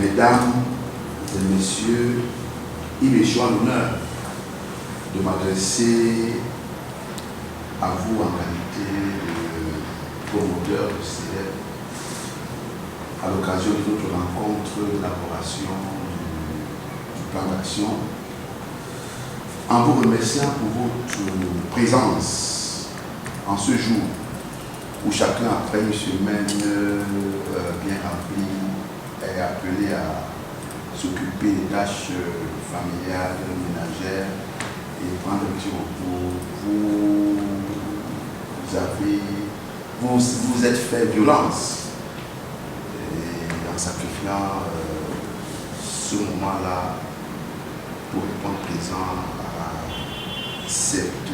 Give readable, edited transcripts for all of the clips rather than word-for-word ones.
Mesdames et messieurs, il me joint l'honneur de m'adresser à vous en qualité de promoteur de CEDEP à l'occasion de notre rencontre d'élaboration du plan d'action, en vous remerciant pour votre présence en ce jour où chacun, après une semaine bien remplie, est appelé à s'occuper des tâches familiales, ménagères et prendre un petit repos. Vous êtes fait violence en sacrifiant ce moment-là pour répondre présent à cette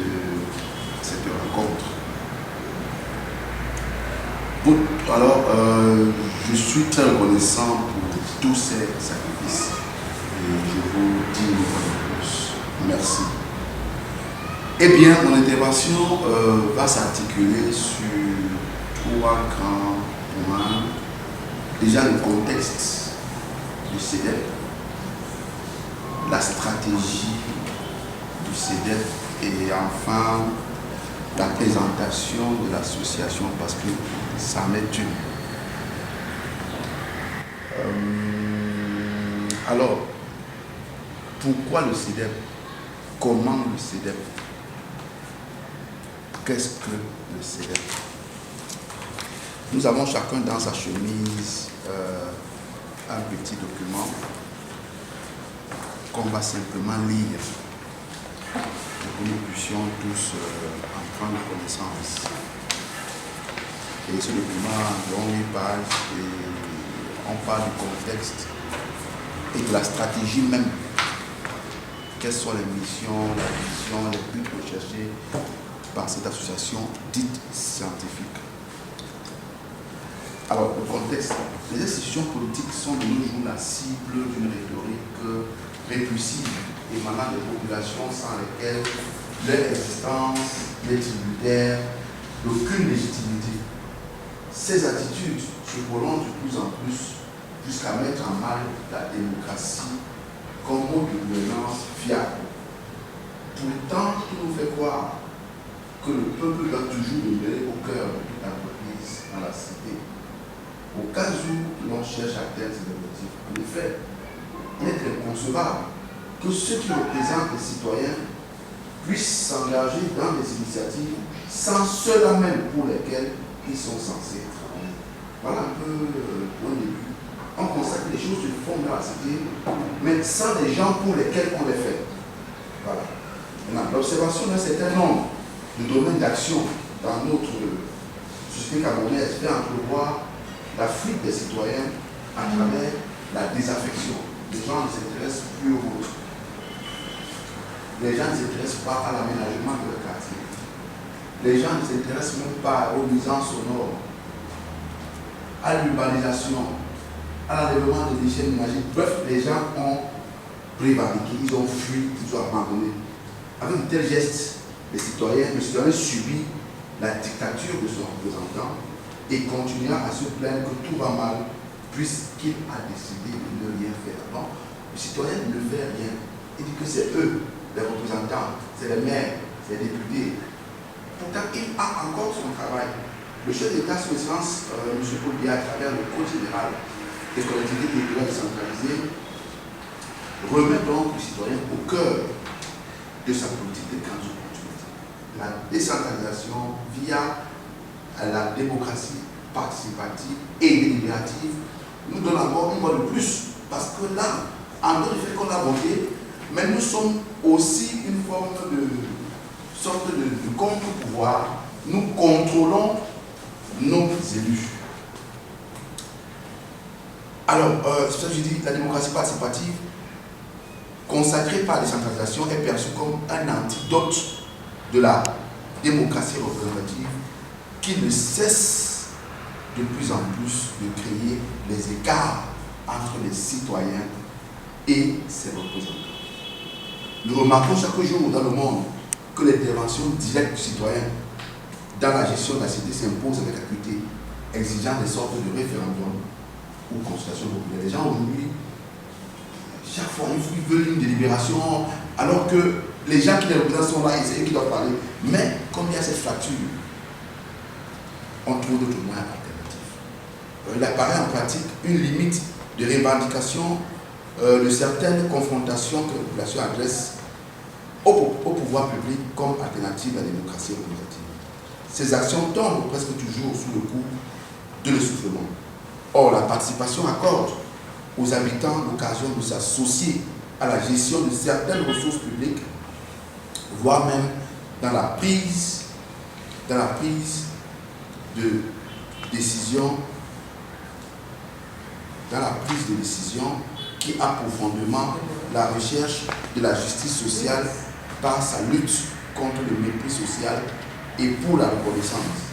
rencontre. Alors, je suis très reconnaissant pour tous ces sacrifices et je vous dis une fois de plus, merci. Eh bien, mon intervention va s'articuler sur 3 grands points. Déjà, le contexte du CEDEP, la stratégie du CEDEP et enfin la présentation de l'association parce que ça m'est une. Alors, pourquoi le CEDEP? Comment le CEDEP? Qu'est-ce que le CEDEP? Nous avons chacun dans sa chemise un petit document qu'on va simplement lire pour que nous puissions tous en prendre connaissance. Et ce document, environ 8 pages, et on parle du contexte et de la stratégie même. Quelles sont les missions, la vision, les buts recherchés par cette association dite scientifique. Alors, le contexte. Les institutions politiques sont de nos jours la cible d'une rhétorique répulsive émanant des populations sans lesquelles leur existence n'est tributaire d'aucune légitimité. Ces attitudes se prolongent de plus en plus jusqu'à mettre en mal la démocratie comme mode de gouvernance fiable. Pourtant, tout nous fait croire que le peuple doit toujours demeurer au cœur de toute entreprise dans la cité, au cas où l'on cherche à atteindre ses objectifs. En effet, il est inconcevable que ceux qui représentent les citoyens puissent s'engager dans des initiatives sans ceux-là même pour lesquels ils sont censés travailler. Voilà un peu le point de vue. On constate que les choses se font dans la cité, mais sans les gens pour lesquels on les fait. Voilà. L'observation d'un certain nombre de domaines d'action dans notre société camerounaise fait entrevoir la fuite des citoyens à travers la désaffection. Les gens ne s'intéressent plus aux autres. Les gens ne s'intéressent pas à l'aménagement de leur quartier. Les gens ne s'intéressent même pas aux nuisances sonores, à l'urbanisation, à l'enlèvement des déchets ménagers. Bref, les gens ont prévariqué, ils ont fui, ils ont abandonné. Avec un tel geste, le citoyen subit la dictature de son représentant et continuera à se plaindre que tout va mal puisqu'il a décidé de ne rien faire. Non, le citoyen ne fait rien. Il dit que c'est eux, les représentants, c'est les maires, c'est les députés. Pourtant, il a encore son travail. Le chef d'État, son Excellence, M. Paul Biya, à travers le Code général des collectivités territoriales décentralisées, remet donc le citoyen au cœur de sa politique de grandes opportunités. La décentralisation via la démocratie participative et délibérative nous donne encore une fois de plus. Parce que là, en dehors du fait qu'on a voté, mais nous sommes aussi une forme de sorte de contre-pouvoir. Nous contrôlons nos élus. Alors, c'est pour ça que je dis la démocratie participative, consacrée par la décentralisation, est perçue comme un antidote de la démocratie représentative qui ne cesse de plus en plus de créer les écarts entre les citoyens et ses représentants. Nous remarquons chaque jour dans le monde que l'intervention directe du citoyen dans la gestion de la cité s'impose avec acuité, exigeant des sortes de référendums ou consultations populaires. Les gens aujourd'hui Chaque fois, ils veulent une délibération, alors que les gens qui les représentent sont là et c'est eux qui doivent parler. Mais comme il y a cette fracture, on trouve d'autres moyens alternatifs. Il apparaît en pratique une limite de revendication de certaines confrontations que la population adresse au pouvoir public comme alternative à la démocratie représentative. Ces actions tombent presque toujours sous le coup de l'essoufflement. Or, la participation accorde aux habitants l'occasion de s'associer à la gestion de certaines ressources publiques, voire même dans la prise de décision, qui a profondément la recherche de la justice sociale par sa lutte contre le mépris social et pour la reconnaissance.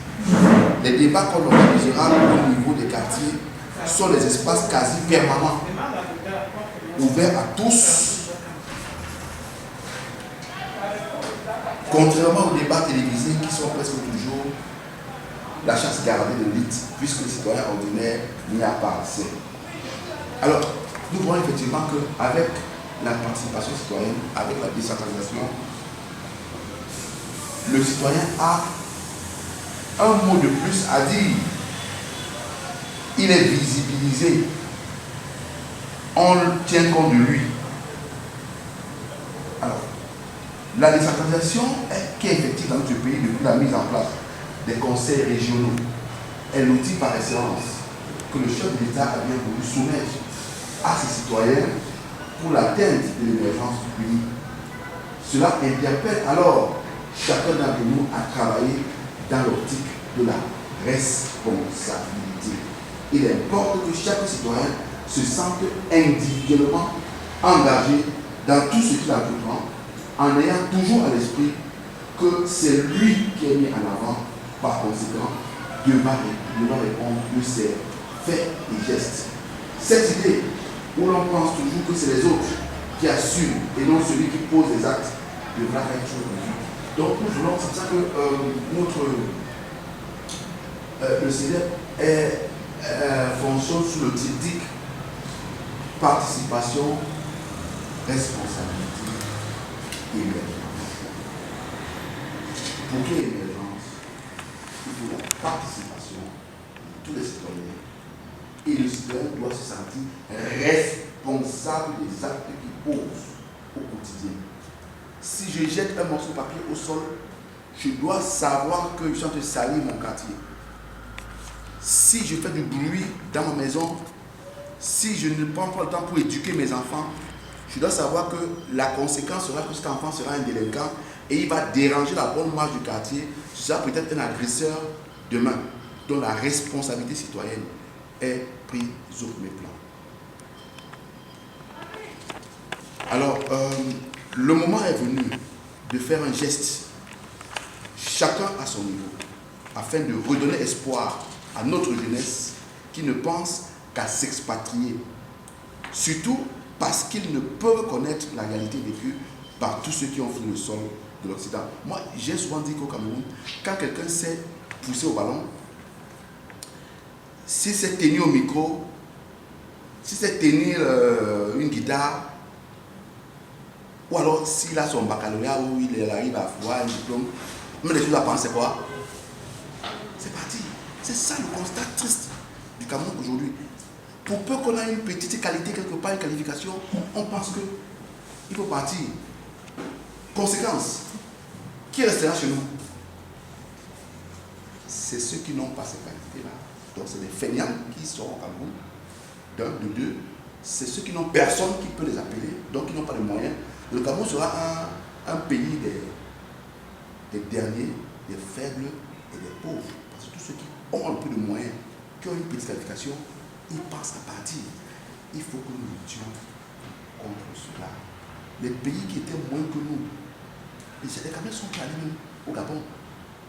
Les débats qu'on organisera au niveau des quartiers sont des espaces quasi permanents, ouverts à tous. Contrairement aux débats télévisés qui sont presque toujours la chasse gardée de l'élite, puisque le citoyen ordinaire n'y a pas accès. Alors, nous voyons effectivement qu'avec la participation citoyenne, avec la décentralisation, le citoyen a un mot de plus à dire. Il est visibilisé. On tient compte de lui. Alors, la décentralisation qui est effective dans notre pays depuis la mise en place des conseils régionaux est l'outil par excellence que le chef de l'État a bien voulu soumettre à ses citoyens pour l'atteinte de l'émergence du pays. Cela interpelle alors chacun d'entre nous à travailler dans l'optique de la responsabilité. Il importe que chaque citoyen se sente individuellement engagé dans tout ce qu'il entreprend, en ayant toujours à l'esprit que c'est lui qui est mis en avant, par conséquent, devant répondre de ses faits et gestes. Cette idée où l'on pense toujours que c'est les autres qui assument et non celui qui pose les actes devra être revue. Donc nous voulons, c'est pour ça que le CEDEP fonctionne sous le triptyque participation, responsabilité et émergence. Pour qu'il y ait émergence, il faut la participation de tous les citoyens. Et le citoyen doit se sentir responsable des actes qu'il pose au quotidien. Si je jette un morceau de papier au sol, je dois savoir que je suis en train de salir mon quartier. Si je fais du bruit dans ma maison, si je ne prends pas le temps pour éduquer mes enfants, je dois savoir que la conséquence sera que cet enfant sera un délinquant et il va déranger la bonne marche du quartier. Ce sera peut-être un agresseur demain. Donc la responsabilité citoyenne est prise au premier plan. Alors, le moment est venu de faire un geste, chacun à son niveau, afin de redonner espoir à notre jeunesse qui ne pense qu'à s'expatrier, surtout parce qu'ils ne peuvent connaître la réalité vécue par tous ceux qui ont foulé le sol de l'Occident. Moi, j'ai souvent dit qu'au Cameroun, quand quelqu'un sait pousser au ballon, si c'est tenir au micro, si c'est tenir une guitare, ou alors s'il a son baccalauréat ou il arrive à avoir un diplôme, mais les choses à penser, c'est quoi? C'est parti. C'est ça le constat triste du Cameroun aujourd'hui. Pour peu qu'on ait une petite qualité quelque part, une qualification, on pense qu'il faut partir. Conséquence, qui restera chez nous? C'est ceux qui n'ont pas ces qualités-là. Donc c'est les feignants qui sont au Cameroun. D'un, de deux, c'est ceux qui n'ont personne qui peut les appeler, donc qui n'ont pas de moyens. Le Cameroun sera un pays des derniers, des faibles et des pauvres. Parce que tous ceux qui ont un peu de moyens, qui ont une petite qualification, ils pensent à partir. Il faut que nous luttions contre cela. Les pays qui étaient moins que nous, les Camerounais sont prêts à aller même au Gabon,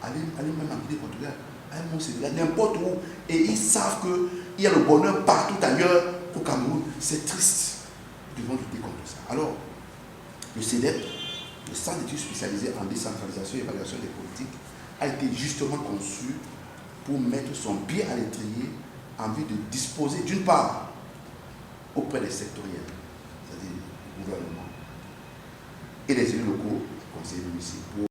aller même en Guinée-Portugal, aller même au Sénégal, n'importe où. Et ils savent qu'il y a le bonheur partout ailleurs qu'au Cameroun. C'est triste. Nous devons lutter contre ça. Alors, le CEDEP, le Centre d'études spécialisé en décentralisation et évaluation des politiques, a été justement conçu pour mettre son pied à l'étrier en vue de disposer d'une part auprès des sectoriels c'est-à-dire le gouvernement, et les élus locaux, conseillers municipaux.